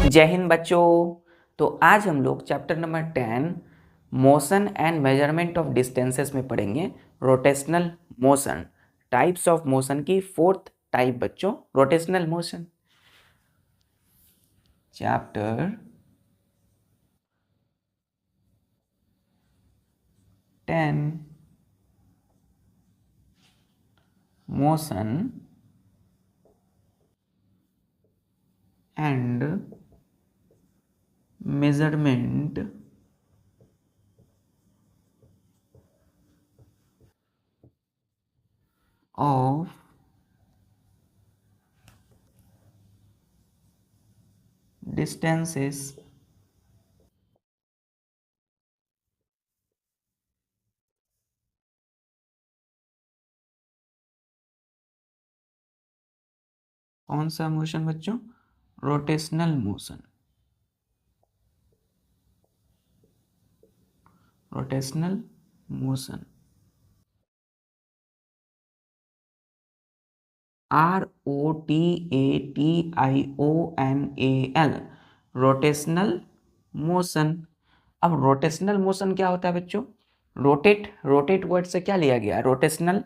जय हिंद बच्चों। तो आज हम लोग chapter number 10 motion and measurement of distances में पढ़ेंगे rotational motion, types of motion की फोर्थ टाइप बच्चों rotational motion. Chapter 10 motion and measurement of distances. कौन सा मोशन बच्चों? Rotational motion. Rotational motion ROTATIONAL rotational motion. अब रोटेशनल मोशन क्या होता है बच्चों? रोटेट वर्ड से क्या लिया गया? रोटेशनल।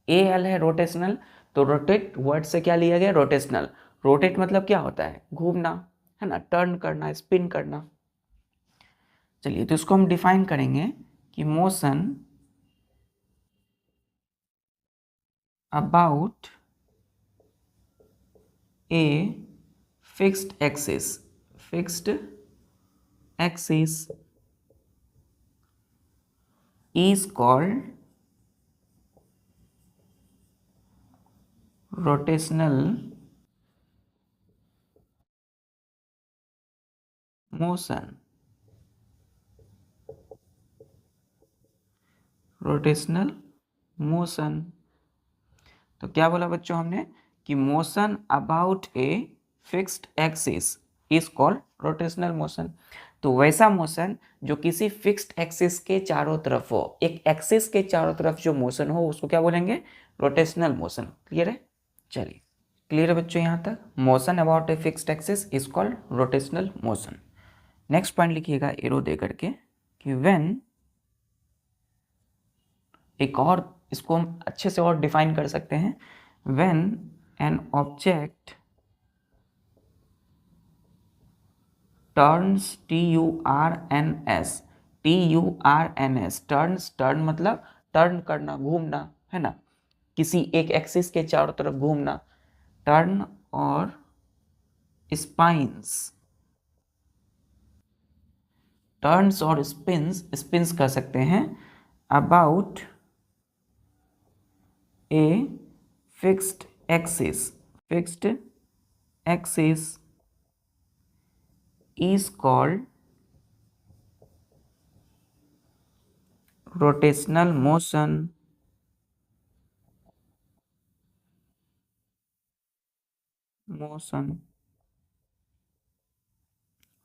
AL है रोटेशनल, तो रोटेट वर्ड से क्या लिया गया? रोटेशनल। रोटेट मतलब क्या होता है? घूमना, है ना, टर्न करना, स्पिन करना। चलिए तो इसको हम डिफाइन करेंगे कि motion about A fixed axis is called rotational motion। Rotational motion तो क्या बोला बच्चों हमने कि motion about a fixed axis is called rotational motion. तो वैसा मोशन जो किसी फिक्स्ड एक्सिस के चारों तरफ हो, एक एक्सिस के चारों तरफ जो मोशन हो उसको क्या बोलेंगे? Rotational motion. क्लियर है? चलिए, क्लियर है बच्चों यहाँ तक? Motion about a fixed axis is called rotational motion. Next point लिखिएगा एरो दे करके कि व्हेन, एक और इसको हम अच्छे से और डिफाइन कर सकते हैं, when an object turns TURNS turns, turn मतलब टर्न करना, घूमना, है ना, किसी एक एक्सिस के चारों तरफ घूमना, टर्न और स्पाइंस, टर्न्स और स्पिन्स कर सकते हैं about a fixed axis is called rotational motion।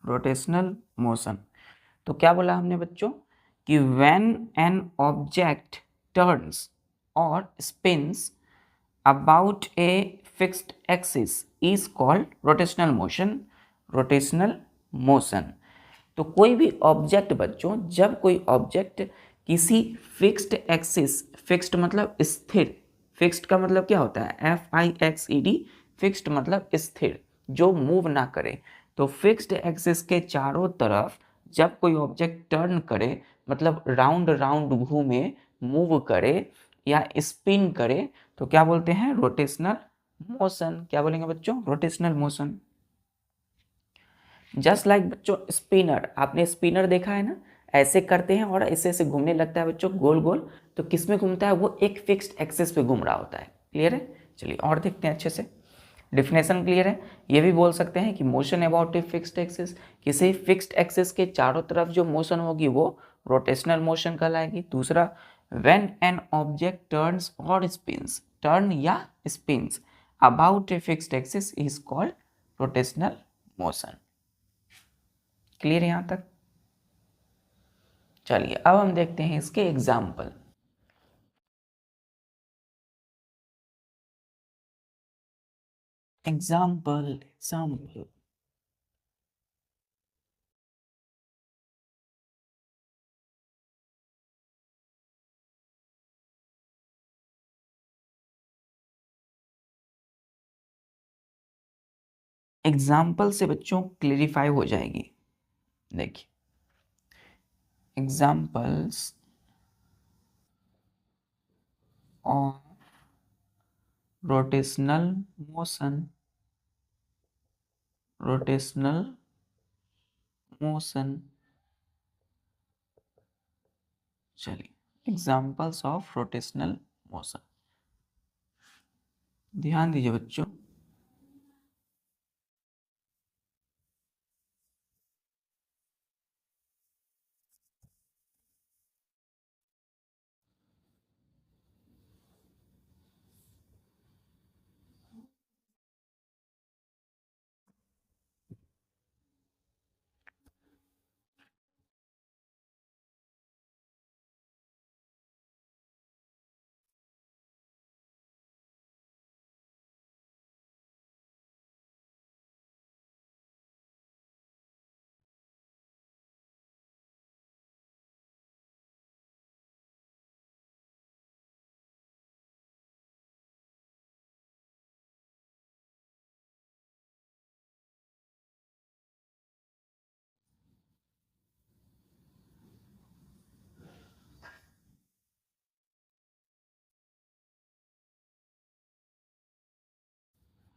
Rotational motion. तो क्या बोला हमने बच्चों कि when an object turns or spins about a fixed axis is called rotational motion। तो कोई भी ऑब्जेक्ट बच्चों, जब कोई ऑब्जेक्ट किसी फिक्स्ड एक्सिस, फिक्स्ड मतलब स्थिर, फिक्स्ड का मतलब क्या होता है? FIXED, फिक्स्ड मतलब स्थिर, जो मूव ना करे। तो फिक्स्ड एक्सिस के चारों तरफ जब कोई ऑब्जेक्ट टर्न करे, मतलब राउंड राउंड घूमे, मूव करे या स्पिन करे, तो क्या बोलते हैं? Rotational motion. क्या बोलेंगे बच्चों? Rotational motion. जस्ट लाइक बच्चों स्पिनर, आपने स्पिनर देखा है ना, ऐसे करते हैं और ऐसे ऐसे घूमने लगता है बच्चों, गोल गोल। तो किस में घूमता है? वो एक फिक्स्ड एक्सिस पे घूम रहा होता है। क्लियर है? चलिए और देखते हैं अच्छे से। डिफिनेशन क्लियर है? ये भी बोल सकते हैं कि motion about a fixed axis, किसी फिक्स्ड एक्सिस के चारों तरफ जो मोशन होगी वो रोटेशनल मोशन कहलाएगी। दूसरा, व्हेन एन ऑब्जेक्ट टर्न्स और स्पिन्स, टर्न या spins about a fixed axis is called rotational motion. Clear यहां तक? चलिए अब हम देखते हैं इसके एग्जाम्पल। एग्जाम्पल एग्जाम्पल से बच्चों क्लेरिफाई हो जाएगी। देखिए, examples of rotational motion, rotational motion. चलिए, एग्जाम्पल्स ऑफ रोटेशनल मोशन, ध्यान दीजिए बच्चों।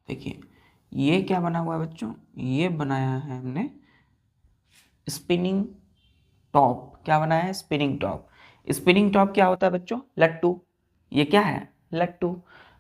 देखिए, ये क्या बना हुआ है बच्चों, ये बनाया है हमने स्पिनिंग टॉप। क्या बनाया है? Spinning top. स्पिनिंग टॉप क्या होता है बच्चों? लट्टू। ये क्या है? लट्टू।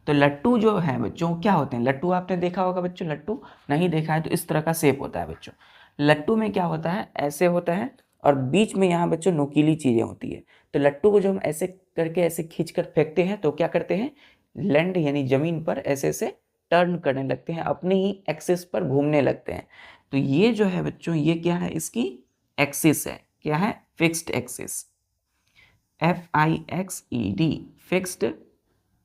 तो लट्टू जो है बच्चों क्या होते हैं? लट्टू आपने देखा होगा बच्चों, लट्टू नहीं देखा है तो इस तरह का शेप होता है बच्चों। लट्टू में क्या होता है? ऐसे होता है और बीच में यहाँ बच्चों नुकीली चीजें होती है। तो लट्टू को जो हम ऐसे करके ऐसे खींच कर फेंकते हैं तो क्या करते हैं? लैंड यानी जमीन पर ऐसे ऐसे टर्न करने लगते हैं, अपने ही एक्सिस पर घूमने लगते हैं। तो ये जो है बच्चों, ये क्या है? इसकी एक्सिस है। क्या है? Fixed axis. FIXED, fixed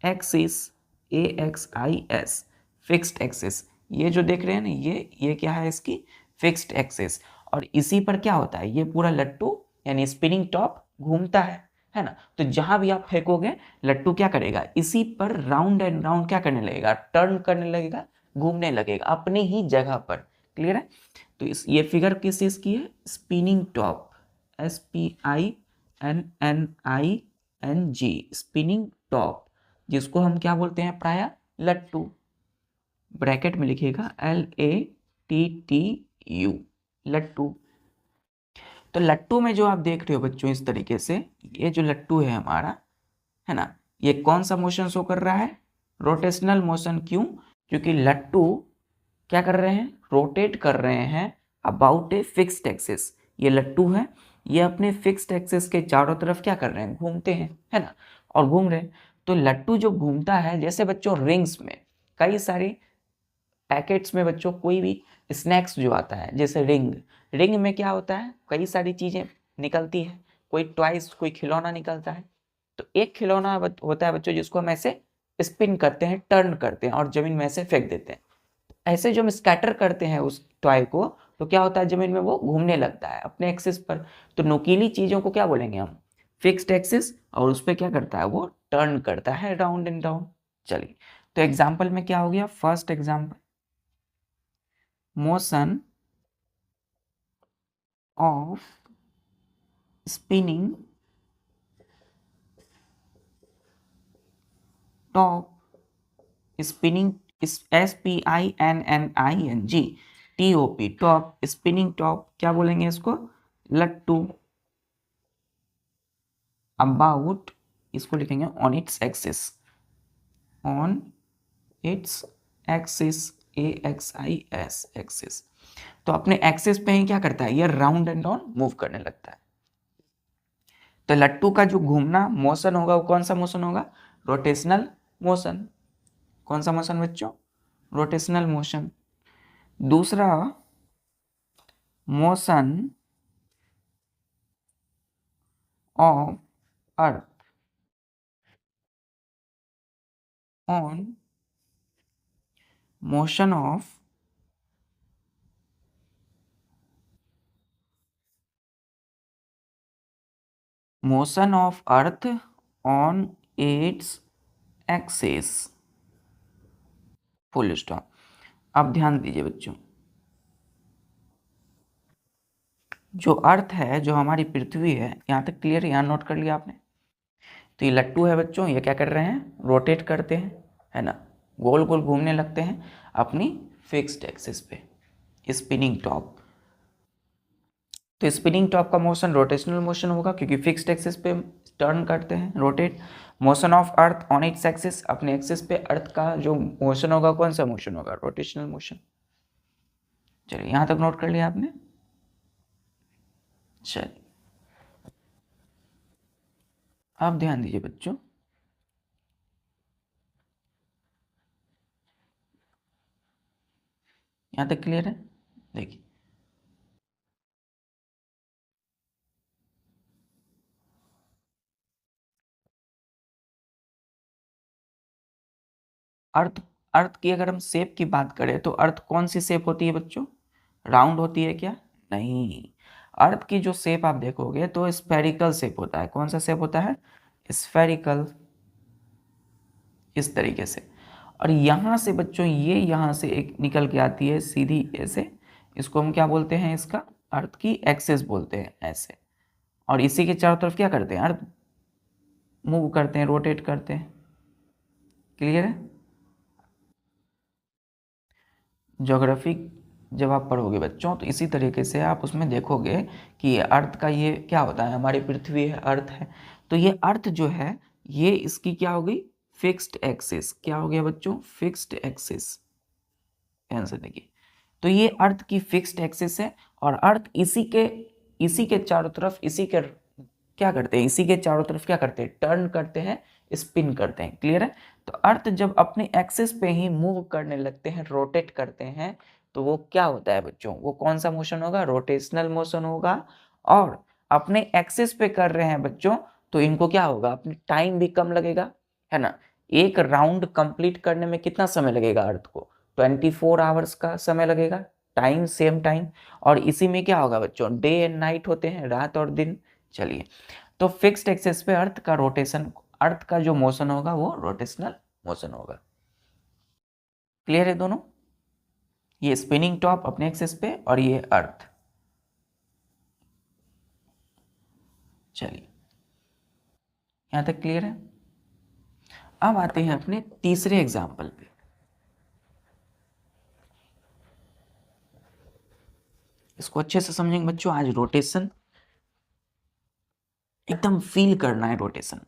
axis. AXIS, fixed axis. ये जो देख रहे हैं ना, ये क्या है? इसकी फिक्स्ड एक्सिस। और इसी पर क्या होता है? ये पूरा लट्टू यानी स्पिनिंग टॉप घूमता है ना। तो जहां भी आप फेंकोगे लट्टू क्या करेगा? इसी पर राउंड एंड राउंड क्या करने लगेगा? टर्न करने लगेगा, घूमने लगेगा अपनी ही जगह पर। क्लियर है? तो ये फिगर किस चीज की है? Spinning top. SPINNING, spinning top, जिसको हम क्या बोलते हैं प्राय? लट्टू। ब्रैकेट में लिखिएगा LATTU, लट्टू। तो लट्टू में जो आप देख रहे हो बच्चों इस तरीके से, ये जो लट्टू है हमारा, है ना, ये कौन सा मोशन शो कर रहा है? Rotational motion. क्यों? क्योंकि लट्टू क्या कर रहे हैं? रोटेट कर रहे हैं अबाउट ए फिक्स्ड एक्सिस। ये लट्टू है, ये अपने फिक्स्ड एक्सिस के चारों तरफ क्या कर रहे हैं? घूमते हैं, है ना, और घूम रहे हैं। तो लट्टू जो घूमता है, जैसे बच्चों रिंग्स में कई सारे पैकेट्स में बच्चों कोई भी स्नैक्स जो आता है, जैसे रिंग, रिंग में क्या होता है? कई सारी चीजें निकलती है, कोई टॉयज, कोई खिलौना निकलता है। तो एक खिलौना होता है बच्चों जिसको हम ऐसे स्पिन करते हैं, टर्न करते हैं और जमीन में ऐसे फेंक देते हैं। ऐसे जो हम स्कैटर करते हैं उस टॉय को, तो क्या होता है? जमीन में वो घूमने लगता है अपने एक्सिस पर। तो नुकीली चीजों को क्या बोलेंगे हम? Fixed axis. और उस पर क्या करता है? वो टर्न करता है राउंड एंड राउंड। चलिए, तो एग्जाम्पल में क्या हो गया? First example, motion of spinning top, spinning, SPINNING top, spinning top. क्या बोलेंगे इसको? लट्टू। अबाउट, इसको लिखेंगे on its axis, on its axis, AXIS, axis. तो अपने एक्सिस पे ही क्या करता है? ये राउंड एंड राउंड मूव करने लगता है। तो लट्टू का जो घूमना मोशन होगा वो कौन सा मोशन होगा? Rotational motion. कौन सा मोशन बच्चों? Rotational motion. दूसरा, motion of Earth on, motion of Earth on its axis, full stop. अब ध्यान दीजिए बच्चों, जो अर्थ है, जो हमारी पृथ्वी है, यहाँ तक क्लियर, यहाँ नोट कर लिया आपने। तो ये लट्टू है बच्चों, ये क्या कर रहे हैं, रोटेट करते हैं, है ना, गोल गोल घूमने लगते हैं अपनी फिक्स्ड एक्सिस पे, स्पिनिंग टॉप। तो स्पिनिंग टॉप का मोशन रोटेशनल मोशन होगा, क्योंकि फिक्स्ड एक्सिस पे टर्न करते हैं, rotate. Motion of Earth on its axis, अपने एक्सिस पे अर्थ का जो मोशन होगा, कौन सा मोशन होगा, रोटेशनल मोशन। चलिए यहाँ तक नोट कर लिया आपने। चलिए आप ध्यान दीजिए बच्चों, यहाँ तक क्लियर है। देखिए अर्थ, अर्थ की अगर हम शेप की बात करें तो अर्थ कौन सी शेप होती है बच्चों, राउंड होती है क्या, नहीं। अर्थ की जो शेप आप देखोगे तो स्फेरिकल शेप होता है। कौन सा शेप होता है, स्फेरिकल, इस तरीके से। और यहाँ से बच्चों, ये यहाँ से एक निकल के आती है सीधी ऐसे, इसको हम क्या बोलते हैं, इसका अर्थ की एक्सिस बोलते हैं, ऐसे। और इसी के चारों तरफ क्या करते हैं, अर्थ मूव करते हैं, रोटेट करते हैं। क्लियर है। ज्योग्राफी जब आप पढ़ोगे बच्चों तो इसी तरीके से आप उसमें देखोगे कि अर्थ का ये क्या होता है, हमारी पृथ्वी है, अर्थ है, तो ये अर्थ जो है, ये इसकी क्या हो गई, फिक्स्ड एक्सिस। क्या हो गया बच्चों, फिक्स्ड एक्सिस। ध्यान से देखिए, तो ये अर्थ की फिक्स्ड एक्सिस है, और अर्थ इसी के चारों तरफ, इसी के क्या करते हैं, इसी के चारों तरफ क्या करते हैं, टर्न करते हैं, स्पिन करते हैं। क्लियर है। तो अर्थ जब अपने एक्सिस पे ही मूव करने लगते हैं, रोटेट करते हैं, तो वो क्या होता है बच्चों, वो कौन सा मोशन होगा, रोटेशनल मोशन होगा। और अपने एक्सिस पे कर रहे हैं बच्चों, तो इनको क्या होगा, अपनी टाइम भी कम लगेगा, है ना। एक राउंड कंप्लीट करने में कितना समय लगेगा अर्थ को, 24 आवर्स का समय लगेगा, टाइम सेम टाइम। और इसी में क्या होगा बच्चों, डे एंड नाइट होते हैं, रात और दिन। चलिए, तो फिक्स्ड एक्सिस पे अर्थ का रोटेशन, अर्थ का जो मोशन होगा वो रोटेशनल मोशन होगा। क्लियर है दोनों, ये स्पिनिंग टॉप अपने एक्सिस पे और ये अर्थ। चलिए यहां तक क्लियर है। अब आते हैं अपने तीसरे एग्जाम्पल पे। इसको अच्छे से समझेंगे बच्चों, आज रोटेशन एकदम फील करना है, रोटेशन।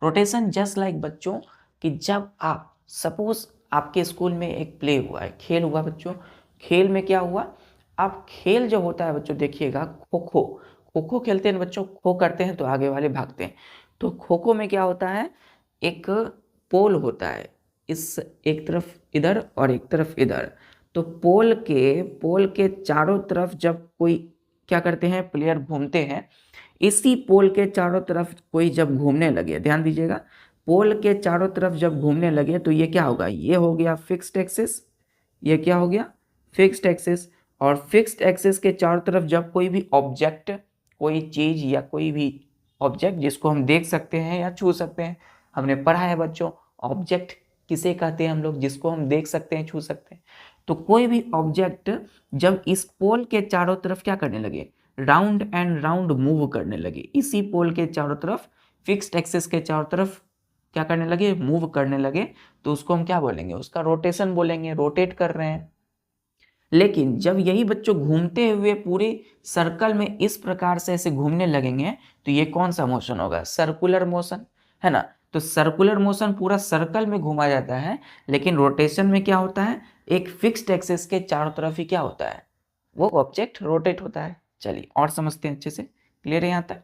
रोटेशन जस्ट लाइक बच्चों, कि जब आप सपोज आपके स्कूल में एक प्ले हुआ है, खेल हुआ बच्चों, खेल में क्या हुआ, आप खेल जो होता है बच्चों, देखिएगा खो खो, खो खो खेलते हैं बच्चों, खो करते हैं तो आगे वाले भागते हैं। तो खो खो में क्या होता है, एक पोल होता है, इस एक तरफ इधर और एक तरफ इधर। तो पोल के चारों तरफ जब कोई क्या करते हैं, प्लेयर घूमते हैं, इसी पोल के चारों तरफ कोई जब घूमने लगे, ध्यान दीजिएगा, पोल के चारों तरफ जब घूमने लगे तो ये क्या होगा, ये हो गया फिक्स्ड एक्सिस, ये क्या हो गया, फिक्स्ड एक्सिस। और फिक्स्ड एक्सिस के चारों तरफ जब कोई भी ऑब्जेक्ट, कोई चीज या कोई भी ऑब्जेक्ट जिसको हम देख सकते हैं या छू सकते हैं, हमने पढ़ा है बच्चों, ऑब्जेक्ट किसे कहते हैं हम लोग, जिसको हम देख सकते हैं, छू सकते हैं। तो कोई भी ऑब्जेक्ट जब इस पोल के चारों तरफ क्या करने लगे, राउंड एंड राउंड मूव करने लगे, इसी पोल के चारों तरफ, फिक्स्ड एक्सिस के चारों तरफ क्या करने लगे, मूव करने लगे, तो उसको हम क्या बोलेंगे, उसका रोटेशन बोलेंगे, रोटेट कर रहे हैं। लेकिन जब यही बच्चों घूमते हुए पूरे सर्कल में इस प्रकार से ऐसे घूमने लगेंगे, तो ये कौन सा मोशन होगा, सर्कुलर मोशन, है ना। तो सर्कुलर मोशन पूरा सर्कल में घुमा जाता है, लेकिन रोटेशन में क्या होता है, एक फिक्स्ड एक्सिस के चारों तरफ ही क्या होता है, वो ऑब्जेक्ट रोटेट होता है। चलिए और समझते हैं अच्छे से। क्लियर है यहाँ तक।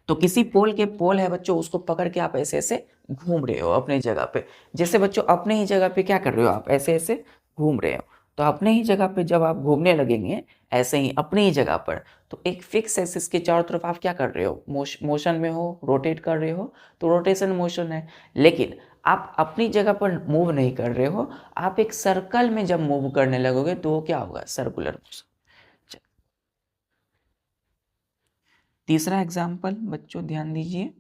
तो किसी पोल के पोल है बच्चों, उसको पकड़ के आप ऐसे ऐसे घूम रहे हो अपनी जगह पे, जैसे बच्चों अपने ही जगह पे क्या कर रहे हो, आप ऐसे ऐसे घूम रहे हो। तो अपने ही जगह पे जब आप घूमने लगेंगे ऐसे ही अपनी ही जगह पर, तो एक फिक्स एक्सिस के चारों तरफ आप क्या कर रहे हो, मोशन में हो, रोटेट कर रहे हो, तो रोटेशन मोशन है। लेकिन आप अपनी जगह पर मूव नहीं कर रहे हो, आप एक सर्कल में जब मूव करने लगोगे तो वो क्या होगा, सर्कुलर मोशन। तीसरा एग्जाम्पल बच्चों ध्यान दीजिए,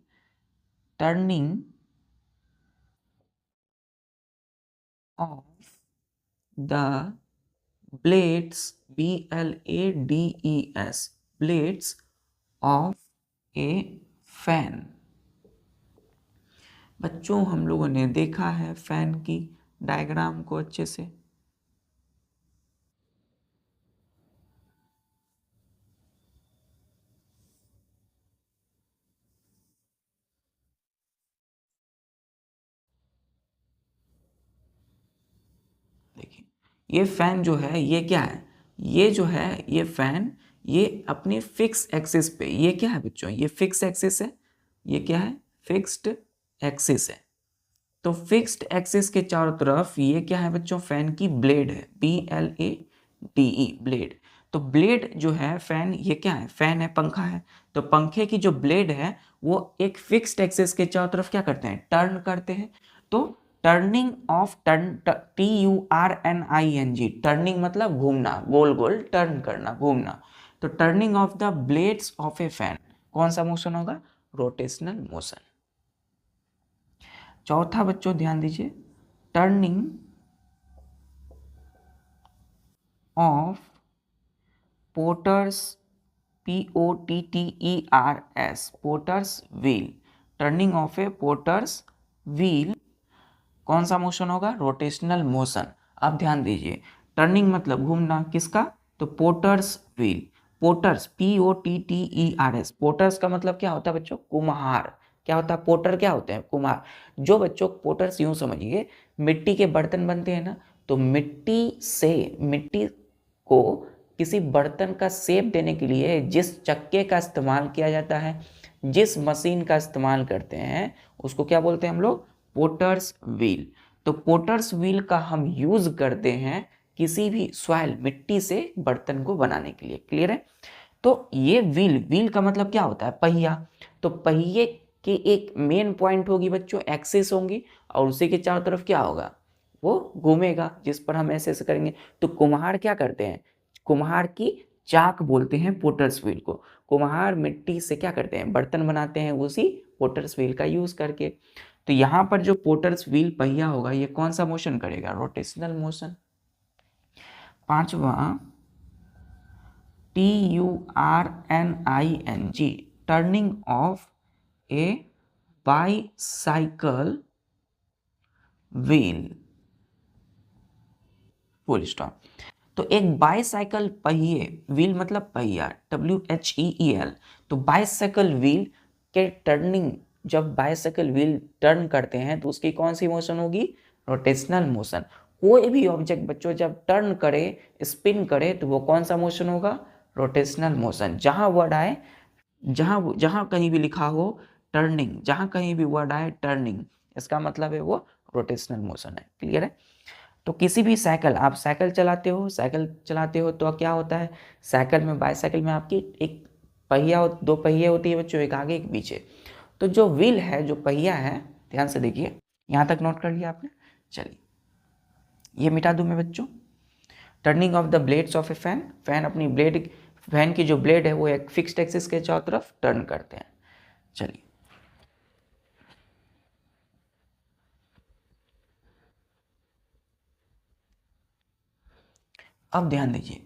turning of the blades BLADES, blades of a fan। बच्चों हम लोगों ने देखा है फैन की डायग्राम को अच्छे से। देखिए ये फैन जो है ये क्या है, ये जो है ये फैन, ये अपनी फिक्स एक्सिस पे, ये क्या है बच्चों, ये फिक्स एक्सिस है, ये क्या है, फिक्स्ड एक्सिस है। तो फिक्स्ड एक्सिस के चारों तरफ ये क्या है बच्चों, फैन की ब्लेड है, BLADE, ब्लेड। तो ब्लेड जो है फैन, ये क्या है, फैन है, पंखा है। तो पंखे की जो ब्लेड है वो एक फिक्स्ड एक्सिस के चारों तरफ क्या करते हैं, टर्न करते हैं। तो turning of, turn, TURNING, turning मतलब घूमना, गोल गोल टर्न करना, घूमना। तो turning of the blades of A fan कौन सा मोशन होगा, रोटेशनल मोशन। चौथा बच्चों ध्यान दीजिए, turning of porters, POTTERS, porters wheel, turning of A porters wheel कौन सा मोशन होगा, रोटेशनल मोशन। अब ध्यान दीजिए, टर्निंग मतलब घूमना, किसका, तो porters wheel, porters POTTERS, porters का मतलब क्या होता है बच्चों, कुम्हार। क्या होता है, पोर्टर क्या होते हैं, कुम्हार। जो बच्चों पोर्टर्स यूं समझिए, मिट्टी के बर्तन बनते हैं ना, तो मिट्टी से, मिट्टी को किसी बर्तन का शेप देने के लिए जिस चक्के का इस्तेमाल किया जाता है, जिस मशीन का इस्तेमाल करते हैं, उसको क्या बोलते हैं हम लोग, पोर्टर्स व्हील। तो पोर्टर्स व्हील का हम यूज करते हैं किसी भी सॉइल, मिट्टी से बर्तन को बनाने के लिए। क्लियर है। तो ये व्हील, व्हील का मतलब क्या होता है, पहिया। तो पहिए की एक मेन पॉइंट होगी बच्चों, एक्सिस होंगी, और उसी के चारों तरफ क्या होगा, वो घूमेगा, जिस पर हम ऐसे ऐसे करेंगे। तो कुम्हार क्या करते हैं, कुम्हार की चाक बोलते हैं पोर्टर्स व्हील को। कुम्हार मिट्टी से क्या करते हैं, बर्तन बनाते हैं, उसी पोर्टर्स व्हील का यूज करके। तो यहाँ पर जो पोर्टर्स व्हील पहिया होगा ये कौन सा मोशन करेगा, रोटेशनल मोशन। पांचवा, TURNING, turning of A bicycle wheel, full stop. तो एक बाईसाइकिल पहिए, व्हील मतलब पहिया, WHEEL। तो बाईसाइकिल व्हील के टर्निंग, जब बाईसाइकिल व्हील टर्न करते हैं तो उसकी कौन सी मोशन होगी, रोटेशनल मोशन। कोई भी ऑब्जेक्ट बच्चों जब टर्न करे, स्पिन करे, तो वो कौन सा मोशन होगा, रोटेशनल मोशन। जहां वर्ड आए, जहां जहां कहीं भी लिखा हो टर्निंग, जहां कहीं भी वर्ड आए टर्निंग, इसका मतलब है वो रोटेशनल मोशन है। क्लियर है। तो किसी भी साइकिल, आप साइकिल चलाते हो, साइकिल चलाते हो तो क्या होता है, साइकिल में, बाईसाइकिल में आपकी एक पहिया, दो पहिए होती है बच्चों, एक आगे एक पीछे। तो जो व्हील है, जो पहिया है, ध्यान से देखिए, यहाँ तक नोट कर लिया आपने। चलिए ये मिटा दूं मैं बच्चों। Turning of the blades of A fan, fan अपनी ब्लेड, फैन की जो ब्लेड है वो एक फिक्स्ड एक्सिस के चारों तरफ टर्न करते हैं। चलिए अब ध्यान दीजिए,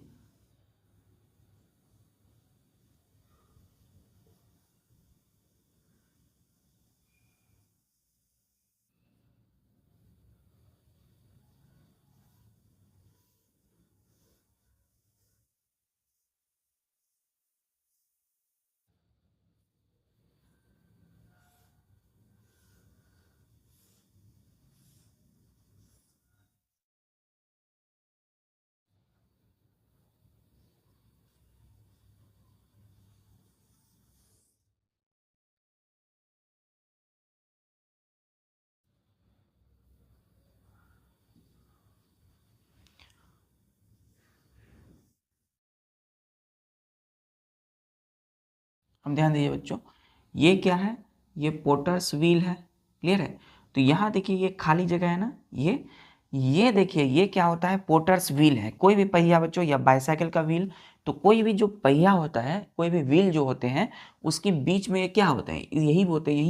अब ध्यान दीजिए बच्चों, ये क्या है, ये पोर्टर्स व्हील है। क्लियर है। तो यहाँ देखिए ये खाली जगह है ना, ये देखिए ये क्या होता है, पोर्टर्स व्हील है। कोई भी पहिया बच्चों, या बाईसाइकिल का व्हील, तो कोई भी जो पहिया होता है, कोई भी व्हील जो होते हैं, उसके बीच में क्या होते हैं, यही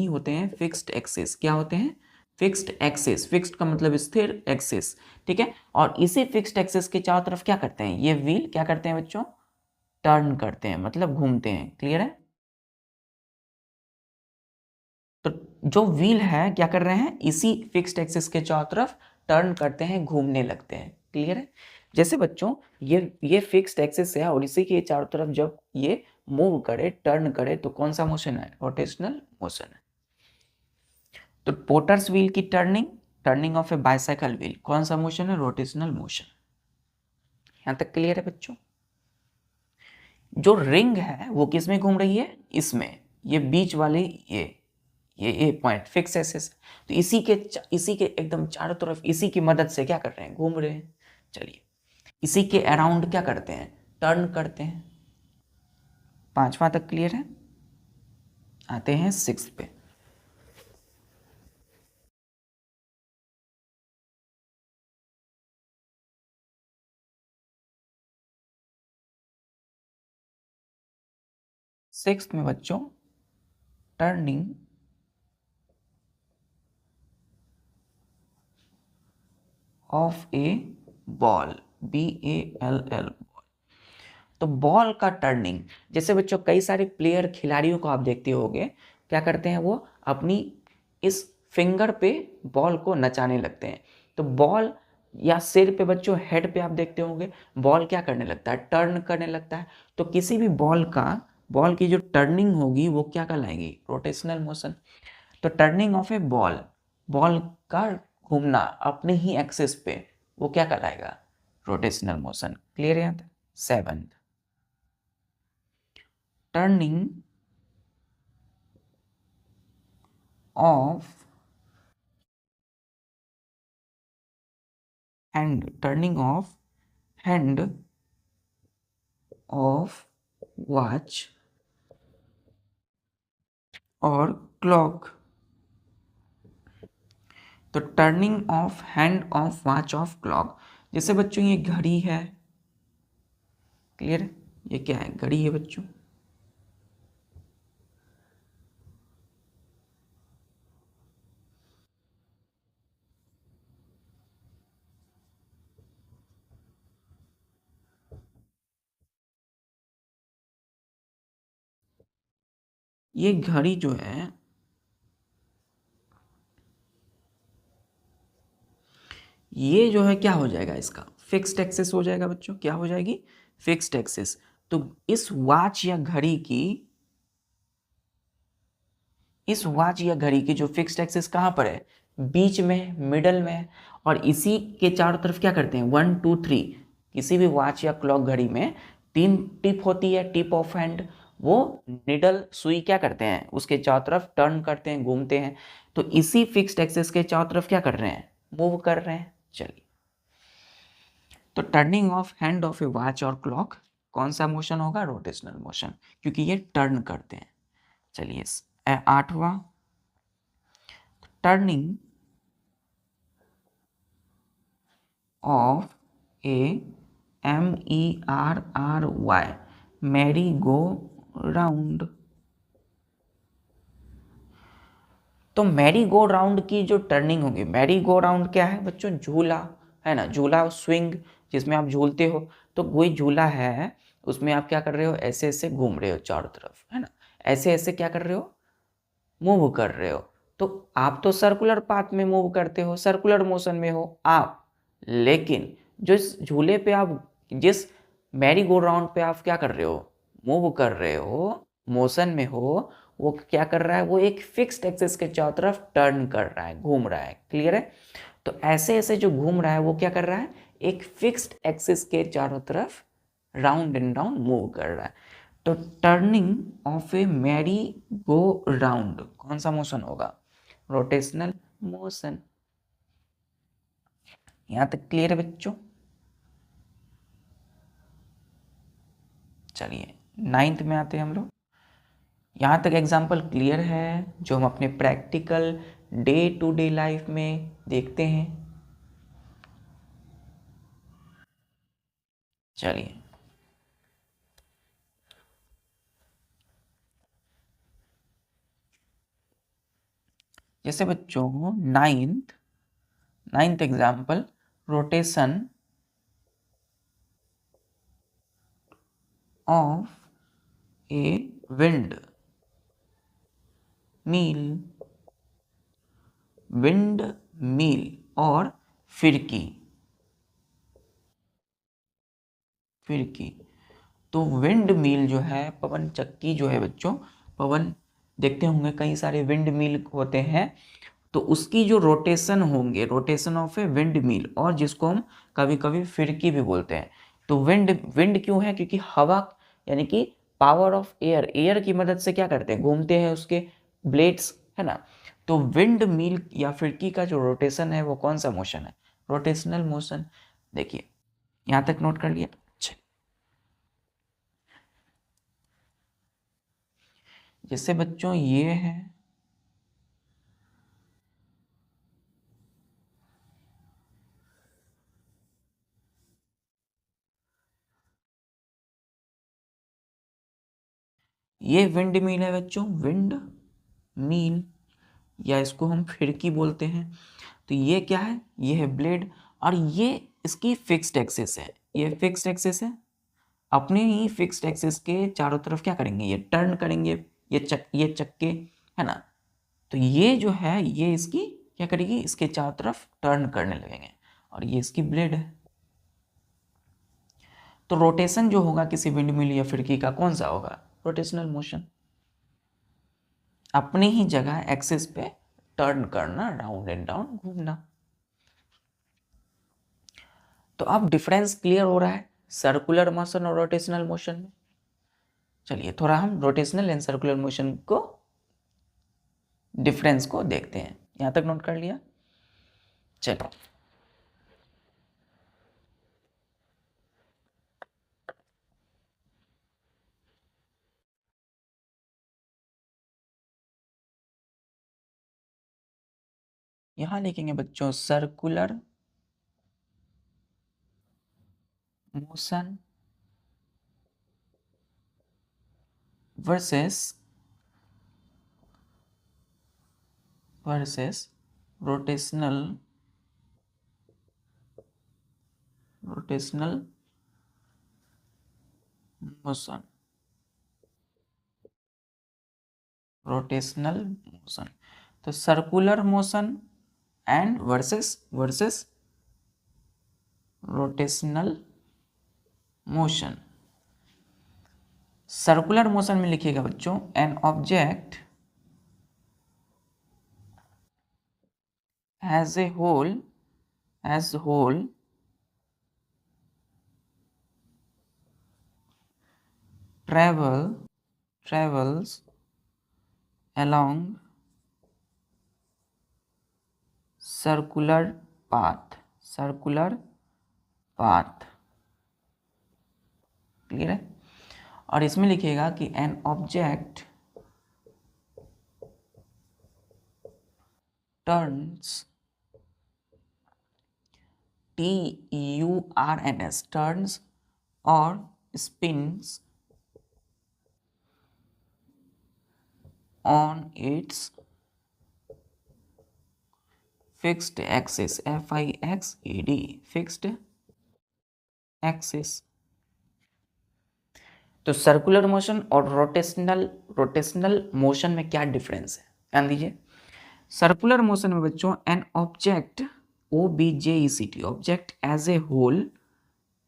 होते हैं फिक्स्ड एक्सिस। क्या होते हैं, फिक्स्ड एक्सिस, फिक्स्ड का मतलब स्थिर, एक्सिस, ठीक है। और इसी फिक्स्ड एक्सिस के चारों तरफ क्या करते हैं, ये व्हील क्या करते हैं बच्चों, टर्न करते हैं, मतलब घूमते हैं। क्लियर है। तो जो व्हील है क्या कर रहे हैं, इसी फिक्स्ड एक्सिस के चारों तरफ टर्न करते हैं, घूमने लगते हैं। क्लियर है। जैसे बच्चों ये फिक्स्ड एक्सिस है और इसी के चारों तरफ जब ये मूव करे, टर्न करे, तो कौन सा मोशन है, रोटेशनल मोशन है। तो पोटर्स व्हील की turning, turning of A bicycle wheel, कौन सा मोशन है, रोटेशनल मोशन। यहां तक क्लियर है बच्चों। जो रिंग है वो किस में घूम रही है, इसमें, ये बीच वाले ये पॉइंट फिक्स एक्सिस, तो इसी के एकदम चारों तरफ इसी की मदद से क्या कर रहे हैं, घूम रहे हैं। चलिए, इसी के अराउंड क्या करते हैं, टर्न करते हैं। पांचवा तक क्लियर है। आते हैं सिक्स पे। सिक्स में बच्चों turning of A ball, BALL। तो बॉल का टर्निंग, जैसे बच्चों कई सारे प्लेयर खिलाड़ियों को आप देखते होंगे, क्या करते हैं, वो अपनी इस फिंगर पे बॉल को नचाने लगते हैं। तो बॉल या सिर पे बच्चों, हेड पे आप देखते होंगे, बॉल क्या करने लगता है, टर्न करने लगता है। तो किसी भी बॉल की जो टर्निंग होगी वो क्या कहलाएगी, रोटेशनल मोशन। तो turning of A ball, ball का घूमना अपने ही एक्सिस पे, वो क्या कहलाएगा, रोटेशनल मोशन। क्लियर है। Seventh, turning of hand, turning of hand of watch और क्लॉक। तो turning of hand of watch of clock, जैसे बच्चों ये घड़ी है। क्लियर है। ये क्या है, घड़ी है बच्चों। ये घड़ी जो है, ये जो है क्या हो जाएगा, इसका फिक्स्ड एक्सिस हो जाएगा बच्चों। क्या हो जाएगी, फिक्स्ड एक्सिस। तो इस वॉच या घड़ी की जो फिक्स्ड एक्सिस कहाँ पर है, बीच में, मिडल में। और इसी के चारों तरफ क्या करते हैं, 1 2 3, किसी भी वॉच या क्लॉक घड़ी में 3 टिप होती है, टिप ऑफ हैंड। वो निडल सुई क्या करते हैं, उसके चारों तरफ टर्न करते हैं, घूमते हैं। तो इसी फिक्स्ड एक्सिस के चारों तरफ क्या कर रहे हैं, मूव कर रहे हैं। चलिए, तो turning of hand of A watch और क्लॉक कौन सा मोशन होगा, रोटेशनल मोशन, क्योंकि ये टर्न करते हैं। चलिए, आठवां, turning of A MERRY, merry go round. तो मैरी गो राउंड की जो टर्निंग होगी, मैरी गो राउंड क्या है बच्चों, झूला है ना, झूला स्विंग, जिसमें आप झूलते हो। तो कोई झूला है, उसमें आप क्या कर रहे हो, ऐसे ऐसे घूम रहे हो चारों तरफ, है ना, ऐसे ऐसे क्या कर रहे हो, मूव कर रहे हो। तो आप तो सर्कुलर पाथ में मूव करते हो, सर्कुलर मोशन में हो आप, लेकिन जो इस झूले पे आप, जिस मैरी गो राउंड पे आप क्या कर रहे हो, मूव कर रहे हो, मोशन में हो, वो क्या कर रहा है, वो एक फिक्स्ड एक्सिस के चारों तरफ टर्न कर रहा है, घूम रहा है। क्लियर है। तो ऐसे ऐसे जो घूम रहा है वो क्या कर रहा है, एक फिक्स्ड एक्सिस के चारों तरफ राउंड एंड राउंड मूव कर रहा है। तो turning of A merry go round कौन सा मोशन होगा, रोटेशनल मोशन। यहां तक क्लियर है बच्चों। चलिए, नाइन्थ में आते हैं हम लोग। यहां तक एग्जाम्पल क्लियर है, जो हम अपने practical day to day life में देखते हैं। चलिए, जैसे बच्चों ninth example, rotation of a wind mill और फिरकी। तो विंड मिल जो है, पवन चक्की जो है बच्चों, पवन देखते होंगे कई सारे विंड मिल होते हैं, तो उसकी जो रोटेशन होंगे, rotation of a wind mill, और जिसको हम कभी कभी फिरकी भी बोलते हैं। तो विंड क्यों है? क्योंकि हवा यानी कि पावर ऑफ एयर की मदद से क्या करते हैं, घूमते हैं उसके ब्लेड्स, है ना। तो विंड मिल या फिरकी का जो रोटेशन है वो कौन सा मोशन है? Rotational motion. देखिए यहां तक नोट कर लिया। अच्छा, जैसे बच्चों ये है, ये विंड मिल है बच्चों, विंड मिल, या इसको हम फिरकी बोलते हैं। तो ये क्या है? ये है ब्लेड, और ये इसकी फिक्स्ड एक्सिस है, ये फिक्स्ड एक्सिस है। अपने ही फिक्स्ड एक्सिस के चारों तरफ क्या करेंगे? ये टर्न करेंगे, ये चक्के, है ना। तो ये जो है, ये इसकी क्या करेगी? इसके चारों तरफ टर्न करने लगेंगे, और ये इसकी ब्लेड है। तो रोटेशन जो होगा किसी विंड मिल या फिरकी का, कौन सा होगा? Rotational motion. अपनी ही जगह एक्सिस पे टर्न करना, राउंड एंड डाउन घूमना। तो अब डिफरेंस क्लियर हो रहा है सर्कुलर मोशन और रोटेशनल मोशन में। चलिए थोड़ा हम रोटेशनल एंड सर्कुलर मोशन को डिफरेंस को देखते हैं। यहां तक नोट कर लिया? चलो यहां लिखेंगे बच्चों circular motion versus rotational motion. तो circular motion and versus rotational motion. Circular motion में लिखिएगा बच्चों, an object as a whole travels along circular path। Clear है? और इसमें लिखिएगा कि an object turns, TURNS, turns और spins on its fixed axis, FIXED, fixed axis। तो सर्कुलर मोशन और रोटेशनल मोशन में क्या डिफरेंस है, ध्यान दीजिए। सर्कुलर मोशन में बच्चों an object, OBJECT, object as a whole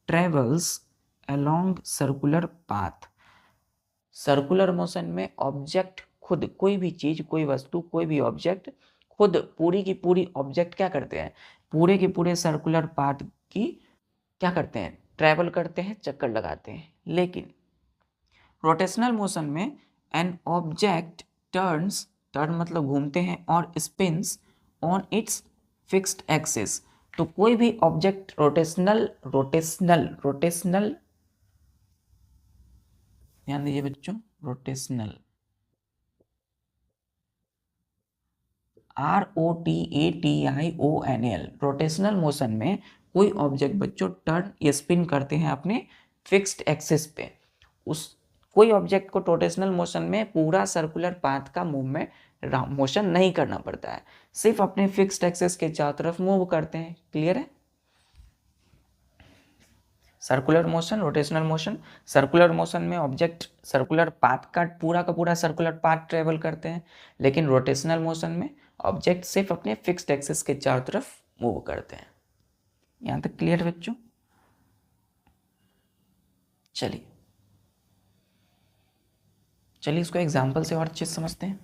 travels along circular path. Circular motion में ऑब्जेक्ट खुद, कोई भी चीज, कोई वस्तु, कोई भी ऑब्जेक्ट खुद, पूरी की पूरी ऑब्जेक्ट क्या करते हैं? पूरे के पूरे सर्कुलर पाथ की क्या करते हैं? ट्रैवल करते हैं, चक्कर लगाते हैं। लेकिन रोटेशनल मोशन में एन ऑब्जेक्ट टर्न मतलब घूमते हैं, और spins on its fixed axis. तो कोई भी ऑब्जेक्ट रोटेशनल, ध्यान दीजिए बच्चों, रोटेशनल, ROTATIONL, रोटेशनल मोशन में कोई ऑब्जेक्ट बच्चों टर्न या स्पिन करते हैं अपने फिक्स्ड एक्सिस पे। उस कोई ऑब्जेक्ट को रोटेशनल मोशन में पूरा सर्कुलर पाथ का मूवमेंट मोशन नहीं करना पड़ता है, सिर्फ अपने फिक्स्ड एक्सेस के चारों तरफ मूव करते हैं। क्लियर है? Circular motion, rotational motion. Circular motion में ऑब्जेक्ट सर्कुलर पाथ का पूरा सर्कुलर पाथ ट्रेवल करते हैं, लेकिन रोटेशनल मोशन में ऑब्जेक्ट सिर्फ अपने फिक्स्ड एक्सिस के चारों तरफ मूव करते हैं। यहाँ तक क्लियर बच्चों? चलिए इसको एग्जाम्पल से और अच्छे से समझते हैं।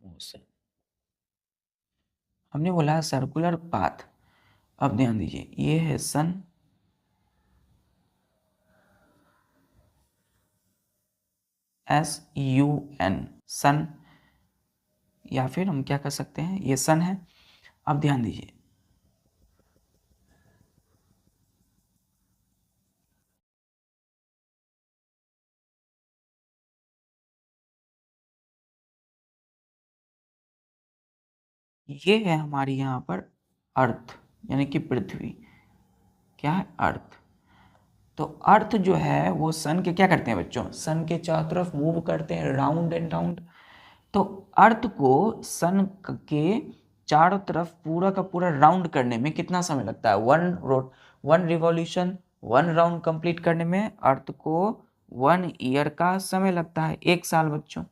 मोशन हमने बोला सर्कुलर पाथ। अब ध्यान दीजिए, ये है सन, SUN, सन, या फिर हम क्या कर सकते हैं, ये सन है। अब ध्यान दीजिए, ये है हमारी यहाँ पर अर्थ, यानी कि पृथ्वी। क्या है? अर्थ। तो अर्थ जो है वो सन के क्या करते हैं बच्चों, सन के चारों तरफ मूव करते हैं, राउंड एंड राउंड। तो अर्थ को सन के चारों तरफ पूरा का पूरा राउंड करने में कितना समय लगता है? One revolution, one round complete करने में अर्थ को 1 ईयर का समय लगता है, 1 साल बच्चों,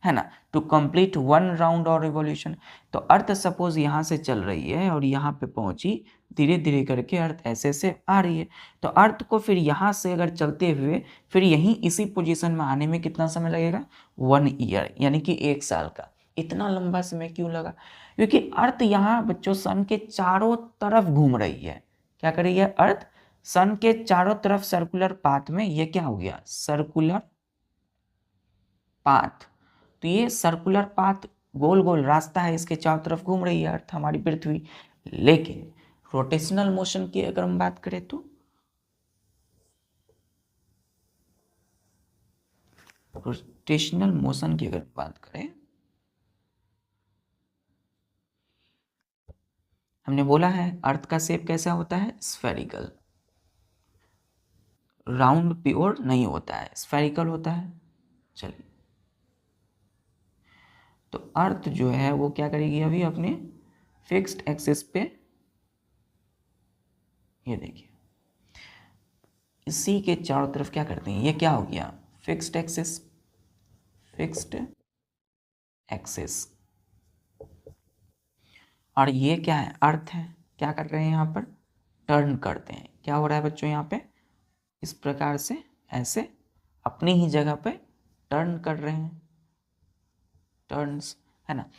है ना, टू कंप्लीट 1 राउंड और रिवॉल्यूशन। तो अर्थ सपोज यहाँ से चल रही है और यहाँ पे पहुंची, धीरे धीरे करके अर्थ ऐसे से आ रही है, तो अर्थ को फिर यहाँ से अगर चलते हुए फिर यहीं इसी पोजीशन में आने में कितना समय लगेगा? 1 ईयर, यानी कि 1 साल का। इतना लंबा समय क्यों लगा? क्योंकि अर्थ यहाँ बच्चों सन के चारों तरफ घूम रही है। क्या कर रही है? अर्थ सन के चारों तरफ सर्कुलर पाथ में, ये क्या हो गया? Circular path. तो ये सर्कुलर पाथ गोल गोल रास्ता है, इसके चारों तरफ घूम रही है अर्थ, हमारी पृथ्वी। लेकिन रोटेशनल मोशन की अगर हम बात करें तो रोटेशनल मोशन की अगर बात करें, हमने बोला है अर्थ का शेप कैसा होता है? स्फेरिकल। राउंड प्योर नहीं होता है, स्फेरिकल होता है। चलिए, तो अर्थ जो है वो क्या करेगी अभी अपने फिक्स्ड एक्सिस पे, ये देखिए इसी के चारों तरफ क्या करते हैं, ये क्या हो गया? Fixed axis, fixed axis. और ये क्या है? अर्थ है। क्या कर रहे हैं यहाँ पर? टर्न करते हैं। क्या हो रहा है बच्चों यहाँ पे? इस प्रकार से ऐसे अपनी ही जगह पे टर्न कर रहे हैं, टर्न्स, है ना।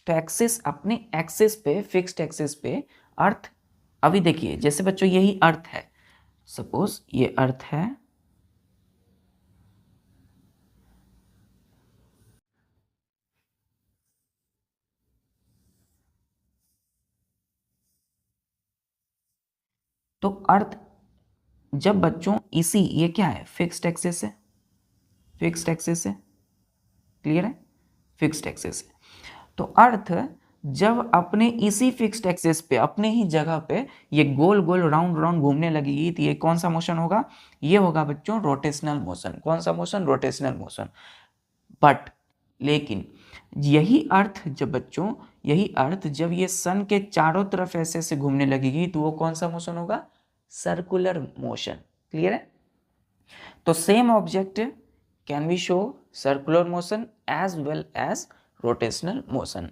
तो एक्सिस, अपने एक्सिस पे, फिक्स्ड एक्सिस पे अर्थ, अभी देखिए जैसे बच्चों यही अर्थ है, सपोज ये अर्थ है, तो अर्थ जब बच्चों इसी, ये क्या है? फिक्स्ड एक्सिस है, फिक्स्ड एक्सिस है, क्लियर है? फिक्स्ड एक्सिस है। तो अर्थ जब अपने इसी फिक्स्ड एक्सिस पे, अपने ही जगह पे ये गोल गोल राउंड राउंड घूमने लगेगी, तो ये कौन सा मोशन होगा? ये होगा बच्चों रोटेशनल मोशन। कौन सा मोशन? Rotational motion. बट लेकिन यही अर्थ जब बच्चों, यही अर्थ जब ये सन के चारों तरफ ऐसे ऐसे घूमने लगेगी, तो वो कौन सा मोशन होगा? Circular motion. क्लियर है? तो same object can be show circular motion as well as rotational motion.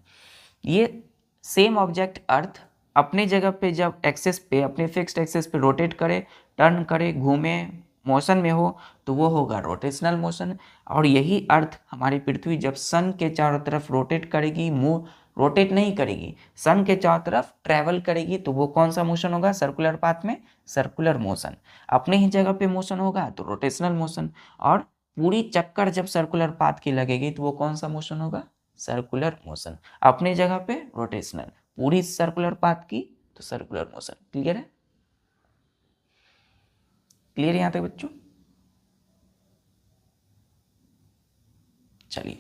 ये सेम ऑब्जेक्ट अर्थ अपने जगह पे जब एक्सेस पे, अपने फिक्स्ड एक्सेस पे रोटेट करे, टर्न करे, घूमे, मोशन में हो, तो वो होगा रोटेशनल मोशन। और यही अर्थ हमारी पृथ्वी जब सन के चारों तरफ रोटेट करेगी, मूव, रोटेट नहीं करेगी, सन के चारों तरफ ट्रैवल करेगी, तो वो कौन सा मोशन होगा? सर्कुलर पाथ में सर्कुलर मोशन। अपने ही जगह पे मोशन होगा तो रोटेशनल मोशन। और पूरी चक्कर जब सर्कुलर पाथ की लगेगी तो वो कौन सा मोशन होगा? Circular motion. अपने जगह पे रोटेशनल, पूरी सर्कुलर पाथ की तो सर्कुलर मोशन। क्लियर है? क्लियर है यहाँ तक बच्चों? चलिए,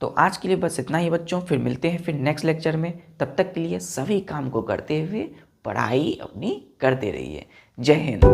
तो आज के लिए बस इतना ही बच्चों, फिर मिलते हैं फिर नेक्स्ट लेक्चर में। तब तक के लिए सभी काम को करते हुए पढ़ाई अपनी करते रहिए। जय हिंद।